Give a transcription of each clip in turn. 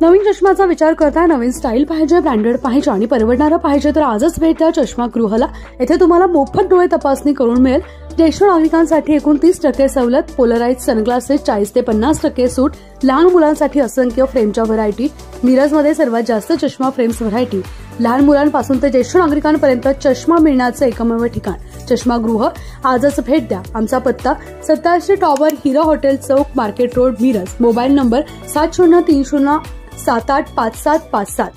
नवीन चष्म्याचा विचार करता नवीन स्टाईल पाहिजे, ब्रँडेड पाहिजे आणि परवडणारा पाहिजे तर आजच भेट द्या चष्मागृहाला। येथे तुम्हाला मोफत डोळे तपासणी करून मिळेल। ज्येष्ठ नागरिकांसाठी एकूण 30% सवलत, पोलराइज सनग्लासेस 40 ते 50% सूट, लहान मुलांसाठी असंख्य फ्रेमच्या व्हरायटी, मिरजमध्ये सर्वात जास्त चष्मा फ्रेम्स व्हरायटी, लहान मुलांपासून ते ज्येष्ठ नागरिकांपर्यंत चष्मा मिळण्याचं एकमेव ठिकाण चष्मागृह। आजच भेट द्या। आमचा पत्ता 87 टॉवर, हिरा हॉटेल चौक, market road, Miraj. Mobile number 7030785757।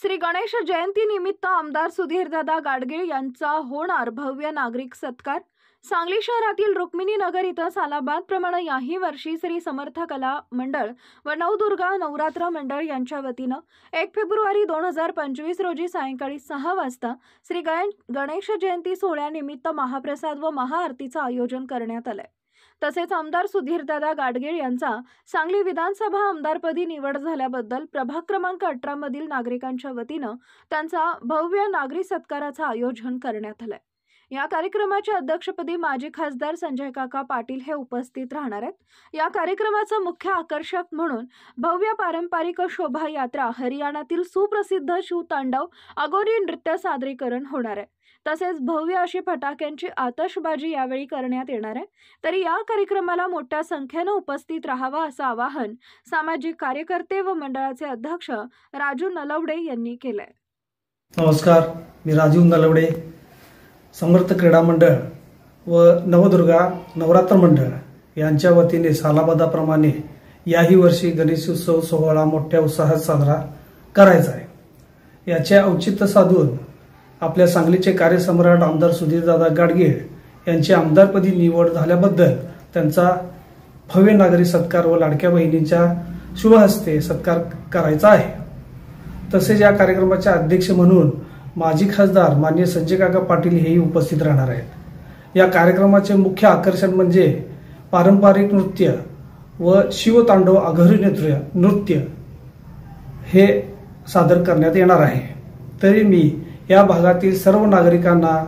Shri Ganesh Jayanti निमित्त आमदार सुधीरदादा गाडगीळ यांचा होणार भव्य नागरिक सत्कार। सांगली शहरातील रुक्मिणी नगर इथं सालाबादप्रमाणे याही वर्षी श्री समर्थ कला मंडळ व नवदुर्गा नवरात्र मंडळ यांच्या वतीनं 1 फेब्रुवारी 2025 रोजी सायंकाळी 6 वाजता श्री गणेश जयंती सोहळ्यानिमित्त महाप्रसाद व महाआरतीचं आयोजन करण्यात आलंय। तसेच आमदार सुधीरदादा गाडगीळ यांचा सांगली विधानसभा आमदारपदी निवड झाल्याबद्दल प्रभाग क्रमांक 18 मधील नागरिकांच्या वतीनं त्यांचा भव्य नागरिक सत्काराचं आयोजन करण्यात आलंय। या कार्यक्रमाच्या अध्यक्षपदी माजी खासदार संजय काका पाटील हे उपस्थित राहणार आहेत। या कार्यक्रमाचं मुख्य आकर्षक म्हणून भव्य पारंपरिक शोभायात्रा, हरियाणातील सुप्रसिद्ध शिवतांडव अगोरी नृत्य सादरीकरण होणार आहे। तसेच भव्य अशी फटाक्यांची आतषबाजी यावेळी करण्यात येणार आहे। तरी या कार्यक्रमाला मोठ्या संख्येने उपस्थित राहावा असं आवाहन सामाजिक कार्यकर्ते व मंडळाचे अध्यक्ष राजू नलवडे यांनी केलंय। नमस्कार, मी राजू नलवडे, समर्थ क्रीडा मंडळ व नवदुर्गा नवरात्र मंडळ यांच्या वतीने सालाबादाप्रमाणे याही वर्षी गणेशोत्सव सोहळा मोठ्या उत्साहात साजरा करायचा आहे। याचे औचित्य साधून आपल्या सांगलीचे कार्यसम्राट आमदार सुधीरदादा गाडगीळ यांची आमदारपदी निवड झाल्याबद्दल त्यांचा भव्य नागरिक सत्कार व लाडक्या बहिणींच्या शुभ हस्ते सत्कार करायचा आहे। तसेच या कार्यक्रमाचे अध्यक्ष म्हणून माजी खासदार माननीय संजय काका पाटील हेही उपस्थित राहणार आहेत। या कार्यक्रमाचे मुख्य आकर्षण म्हणजे पारंपरिक नृत्य व शिवतांडव अघोरी नृत्य हे सादर करण्यात येणार आहे। तरी मी या भागातील सर्व नागरिकांना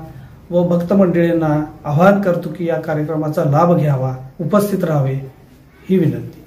व भक्त मंडळींना आवाहन करतो की या कार्यक्रमाचा लाभ घ्यावा, उपस्थित राहावे ही विनंती।